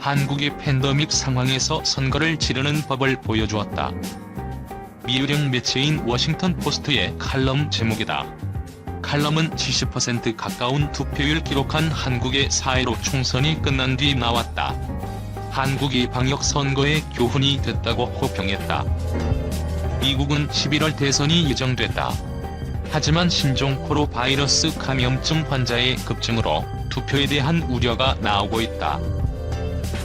한국이 팬데믹 상황에서 선거를 치르는 법을 보여주었다. 미 유력 매체인 워싱턴 포스트의 칼럼 제목이다. 칼럼은 70% 가까운 투표율 기록한 한국의 4.15 총선이 끝난 뒤 나왔다. 한국이 방역 선거의 교훈이 됐다고 호평했다. 미국은 11월 대선이 예정됐다. 하지만 신종 코로 바이러스 감염증 환자의 급증으로 투표에 대한 우려가 나오고 있다.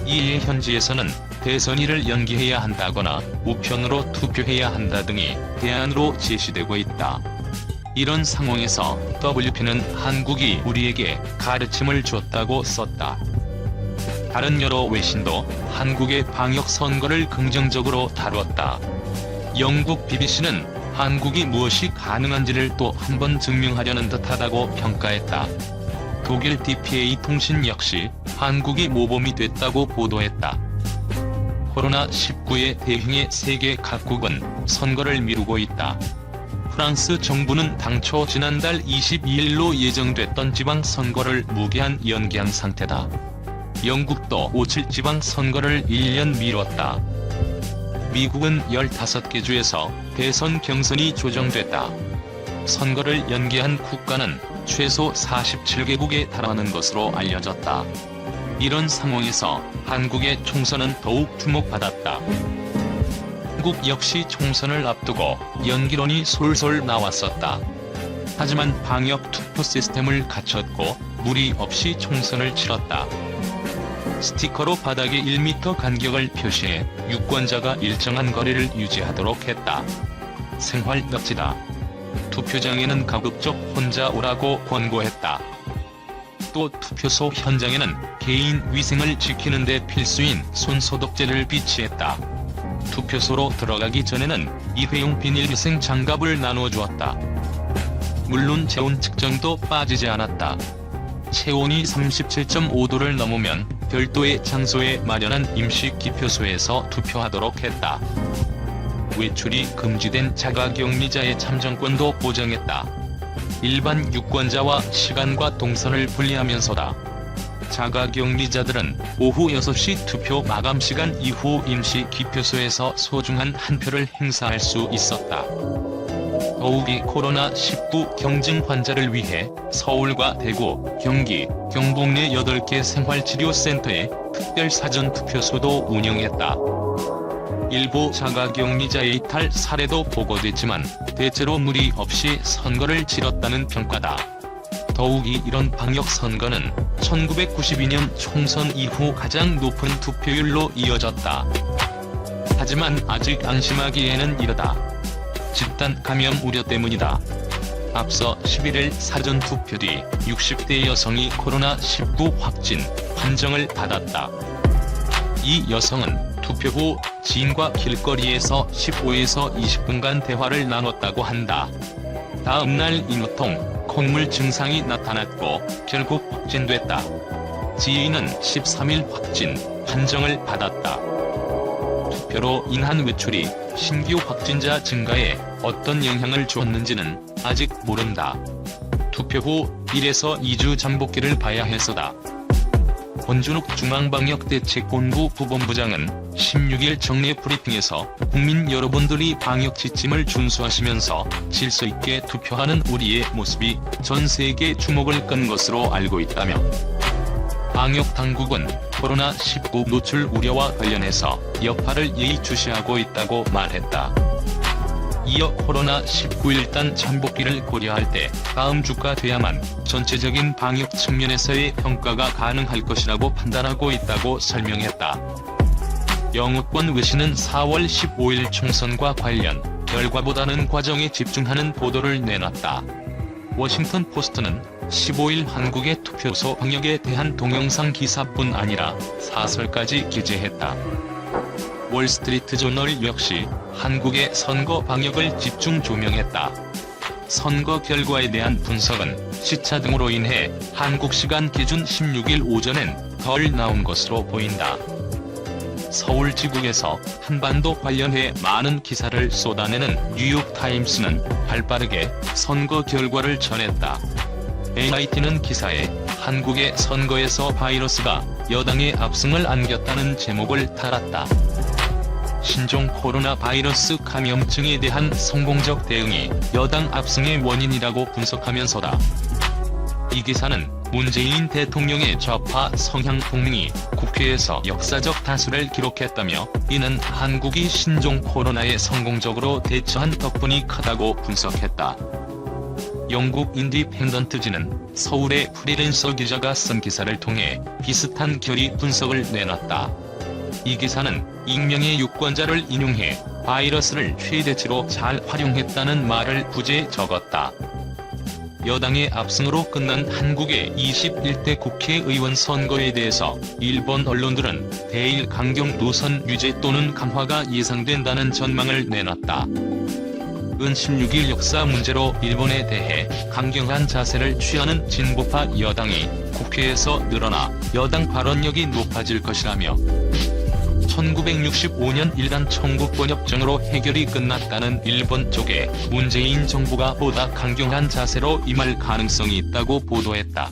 이에 현지에서는 대선일을 연기해야 한다거나 우편으로 투표해야 한다 등이 대안으로 제시되고 있다. 이런 상황에서 WP는 한국이 우리에게 가르침을 줬다고 썼다. 다른 여러 외신도 한국의 방역 선거를 긍정적으로 다뤘다. 영국 BBC는 한국이 무엇이 가능한지를 또 한 번 증명하려는 듯하다고 평가했다. 독일 DPA 통신 역시 한국이 모범이 됐다고 보도했다. 코로나19의 대응에 세계 각국은 선거를 미루고 있다. 프랑스 정부는 당초 지난달 22일로 예정됐던 지방선거를 무기한 연기한 상태다. 영국도 5.7 지방선거를 1년 미뤘다. 미국은 15개 주에서 대선 경선이 조정됐다. 선거를 연기한 국가는 최소 47개국에 달하는 것으로 알려졌다. 이런 상황에서 한국의 총선은 더욱 주목받았다. 한국 역시 총선을 앞두고 연기론이 솔솔 나왔었다. 하지만 방역 투표 시스템을 갖췄고 무리 없이 총선을 치렀다. 스티커로 바닥에 1m 간격을 표시해 유권자가 일정한 거리를 유지하도록 했다. 생활 납치다. 투표장에는 가급적 혼자 오라고 권고했다. 또 투표소 현장에는 개인 위생을 지키는 데 필수인 손소독제를 비치했다. 투표소로 들어가기 전에는 일회용 비닐위생 장갑을 나눠주었다. 물론 체온 측정도 빠지지 않았다. 체온이 37.5도를 넘으면 별도의 장소에 마련한 임시 기표소에서 투표하도록 했다. 외출이 금지된 자가격리자의 참정권도 보장했다. 일반 유권자와 시간과 동선을 분리하면서다. 자가격리자들은 오후 6시 투표 마감 시간 이후 임시 기표소에서 소중한 한 표를 행사할 수 있었다. 더욱이 코로나19 경증 환자를 위해 서울과 대구, 경기, 경북 내 8개 생활치료센터에 특별 사전투표소도 운영했다. 일부 자가격리자의 이탈 사례도 보고됐지만 대체로 무리 없이 선거를 치렀다는 평가다. 더욱이 이런 방역 선거는 1992년 총선 이후 가장 높은 투표율로 이어졌다. 하지만 아직 안심하기에는 이르다. 집단 감염 우려 때문이다. 앞서 11일 사전투표 뒤 60대 여성이 코로나19 확진 판정을 받았다. 이 여성은 투표 후 지인과 길거리에서 15에서 20분간 대화를 나눴다고 한다. 다음 날 인후통, 콧물 증상이 나타났고 결국 확진됐다. 지인은 13일 확진 판정을 받았다. 투표로 인한 외출이 신규 확진자 증가에 어떤 영향을 주었는지는 아직 모른다. 투표 후 1에서 2주 잠복기를 봐야 해서다. 권준욱 중앙방역대책본부 부본부장은 16일 정례 브리핑에서 국민 여러분들이 방역 지침을 준수하시면서 질서 있게 투표하는 우리의 모습이 전 세계 주목을 끈 것으로 알고 있다며 방역 당국은 코로나19 노출 우려와 관련해서 여파를 예의주시하고 있다고 말했다. 이어 코로나19 일단 잠복기를 고려할 때 다음 주가 돼야만 전체적인 방역 측면에서의 평가가 가능할 것이라고 판단하고 있다고 설명했다. 영어권 외신은 4월 15일 총선과 관련 결과보다는 과정에 집중하는 보도를 내놨다. 워싱턴 포스트는 15일 한국의 투표소 방역에 대한 동영상 기사뿐 아니라 사설까지 기재했다. 월스트리트 저널 역시 한국의 선거 방역을 집중 조명했다. 선거 결과에 대한 분석은 시차 등으로 인해 한국 시간 기준 16일 오전엔 덜 나온 것으로 보인다. 서울지국에서 한반도 관련해 많은 기사를 쏟아내는 뉴욕타임스는 발빠르게 선거 결과를 전했다. AIT는 기사에 한국의 선거에서 바이러스가 여당의 압승을 안겼다는 제목을 달았다. 신종 코로나 바이러스 감염증에 대한 성공적 대응이 여당 압승의 원인이라고 분석하면서다. 이 기사는 문재인 대통령의 좌파 성향 동맹이 국회에서 역사적 다수를 기록했다며 이는 한국이 신종 코로나에 성공적으로 대처한 덕분이 크다고 분석했다. 영국 인디펜던트지는 서울의 프리랜서 기자가 쓴 기사를 통해 비슷한 결의 분석을 내놨다. 이 기사는 익명의 유권자를 인용해 바이러스를 최대치로 잘 활용했다는 말을 부제에 적었다. 여당의 압승으로 끝난 한국의 21대 국회의원 선거에 대해서 일본 언론들은 대일 강경 노선 유지 또는 강화가 예상된다는 전망을 내놨다. 은 16일 역사 문제로 일본에 대해 강경한 자세를 취하는 진보파 여당이 국회에서 늘어나 여당 발언력이 높아질 것이라며 1965년 일단 청구권협정으로 해결이 끝났다는 일본 쪽에 문재인 정부가 보다 강경한 자세로 임할 가능성이 있다고 보도했다.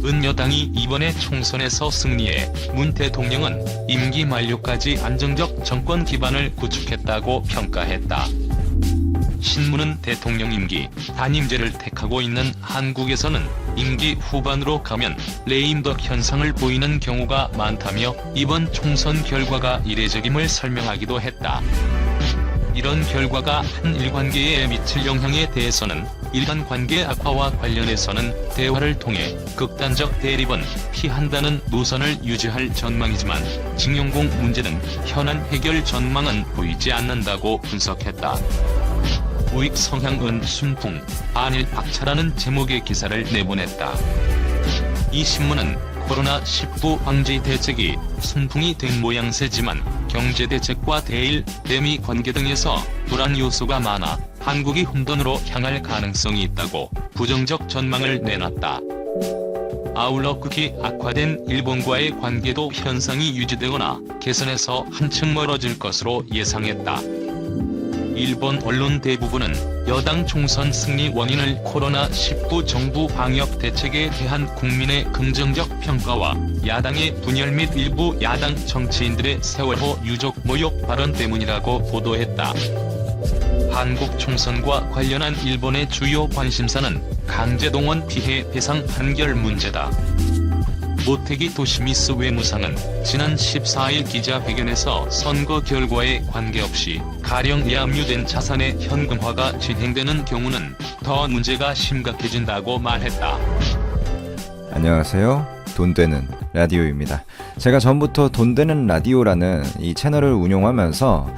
은 여당이 이번에 총선에서 승리해 문 대통령은 임기 만료까지 안정적 정권 기반을 구축했다고 평가했다. 신문은 대통령 임기 단임제를 택하고 있는 한국에서는 임기 후반으로 가면 레임덕 현상을 보이는 경우가 많다며 이번 총선 결과가 이례적임을 설명하기도 했다. 이런 결과가 한일 관계에 미칠 영향에 대해서는 일간 관계 악화와 관련해서는 대화를 통해 극단적 대립은 피한다는 노선을 유지할 전망이지만 징용공 문제는 현안 해결 전망은 보이지 않는다고 분석했다. 우익 성향은 순풍, 반일 박차라는 제목의 기사를 내보냈다. 이 신문은 코로나19 방지 대책이 순풍이 된 모양새지만 경제대책과 대일, 대미 관계 등에서 불안 요소가 많아 한국이 혼돈으로 향할 가능성이 있다고 부정적 전망을 내놨다. 아울러 극히 악화된 일본과의 관계도 현상이 유지되거나 개선에서 한층 멀어질 것으로 예상했다. 일본 언론 대부분은 여당 총선 승리 원인을 코로나19 정부 방역 대책에 대한 국민의 긍정적 평가와 야당의 분열 및 일부 야당 정치인들의 세월호 유족 모욕 발언 때문이라고 보도했다. 한국 총선과 관련한 일본의 주요 관심사는 강제동원 피해 배상 판결 문제다. 모태기 도시미스 외무상은 지난 14일 기자회견에서 선거 결과에 관계없이 가령 예압류된 자산의 현금화가 진행되는 경우는 더 문제가 심각해진다고 말했다. 안녕하세요. 돈되는 라디오입니다. 제가 전부터 돈되는 라디오라는 이 채널을 운용하면서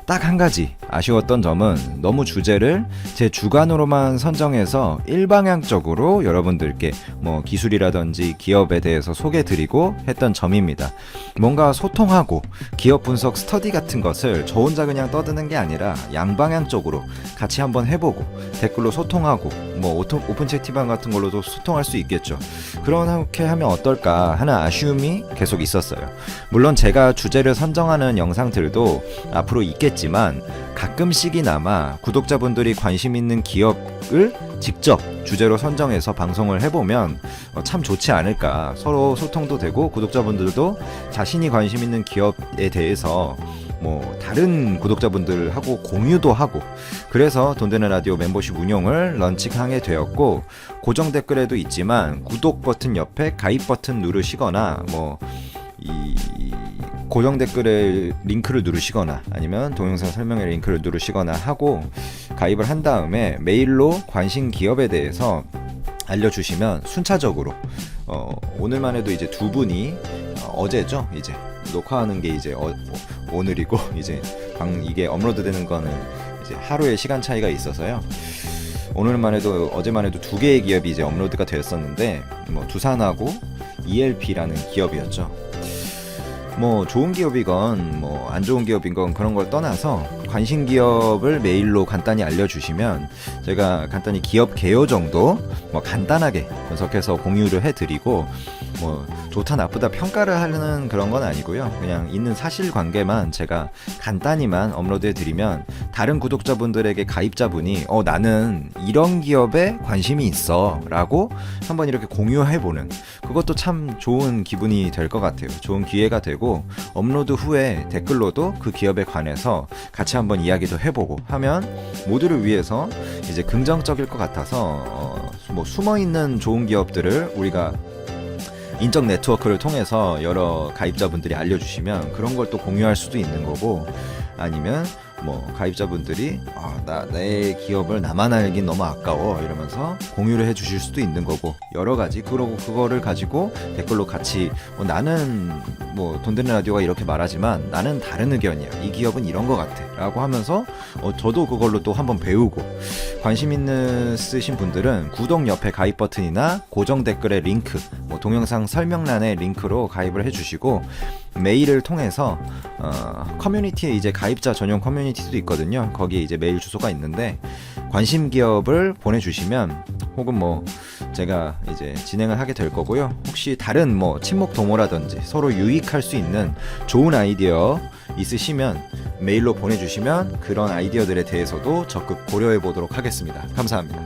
딱 한 가지 아쉬웠던 점은 너무 주제를 제 주관으로만 선정해서 일방향적으로 여러분들께 뭐 기술이라든지 기업에 대해서 소개드리고 했던 점입니다. 뭔가 소통하고 기업 분석 스터디 같은 것을 저 혼자 그냥 떠드는 게 아니라 양방향적으로 같이 한번 해보고 댓글로 소통하고 뭐 오픈 채팅방 같은 걸로도 소통할 수 있겠죠. 그렇게 하면 어떨까 하는 아쉬움이 계속 있었어요. 물론 제가 주제를 선정하는 영상들도 앞으로 있겠지만 가끔씩이나마 구독자분들이 관심 있는 기업을 직접 주제로 선정해서 방송을 해보면 참 좋지 않을까. 서로 소통도 되고 구독자분들도 자신이 관심 있는 기업에 대해서 뭐 다른 구독자분들하고 공유도 하고, 그래서 돈되는 라디오 멤버십 운용을 런칭하게 되었고, 고정 댓글에도 있지만 구독 버튼 옆에 가입 버튼 누르시거나 뭐 이 고정 댓글에 링크를 누르시거나 아니면 동영상 설명에 링크를 누르시거나 하고 가입을 한 다음에 메일로 관심 기업에 대해서 알려주시면 순차적으로 오늘만 해도 이제 두 분이 어제죠, 이제 녹화하는 게 이제 오늘이고 이제 이게 업로드되는 거는 이제 하루의 시간 차이가 있어서요. 오늘만 해도 어제만 해도 두 개의 기업이 이제 업로드가 되었었는데 뭐 두산하고 ELP라는 기업이었죠. 뭐 좋은 기업이건 뭐 안 좋은 기업인 건 그런 걸 떠나서 관심 기업을 메일로 간단히 알려주시면 제가 간단히 기업 개요 정도 뭐 간단하게 분석해서 공유를 해드리고 뭐 좋다 나쁘다 평가를 하는 그런 건 아니고요. 그냥 있는 사실관계만 제가 간단히만 업로드해드리면 다른 구독자분들에게 가입자분이 나는 이런 기업에 관심이 있어 라고 한번 이렇게 공유해보는, 그것도 참 좋은 기분이 될 것 같아요. 좋은 기회가 되고 업로드 후에 댓글로도 그 기업에 관해서 같이 한번 이야기도 해보고 하면 모두를 위해서 이제 긍정적일 것 같아서 뭐 숨어있는 좋은 기업들을 우리가 인적 네트워크를 통해서 여러 가입자분들이 알려주시면 그런 걸 또 공유할 수도 있는 거고, 아니면 뭐 가입자분들이 내 기업을 나만 알긴 너무 아까워 이러면서 공유를 해 주실 수도 있는 거고, 여러 가지. 그러고 그거를 가지고 댓글로 같이 나는 뭐 돈 되는 라디오가 이렇게 말하지만 나는 다른 의견이야, 이 기업은 이런 거 같아 라고 하면서 저도 그걸로 또 한번 배우고, 관심 있으신 분들은 구독 옆에 가입 버튼이나 고정 댓글의 링크, 뭐 동영상 설명란에 링크로 가입을 해주시고, 메일을 통해서 커뮤니티에 이제 가입자 전용 커뮤니티도 있거든요. 거기에 이제 메일 주소가 있는데 관심 기업을 보내주시면, 혹은 뭐 제가 이제 진행을 하게 될 거고요. 혹시 다른 뭐 친목 도모라든지 서로 유익할 수 있는 좋은 아이디어 있으시면 메일로 보내주시면 그런 아이디어들에 대해서도 적극 고려해 보도록 하겠습니다. 감사합니다.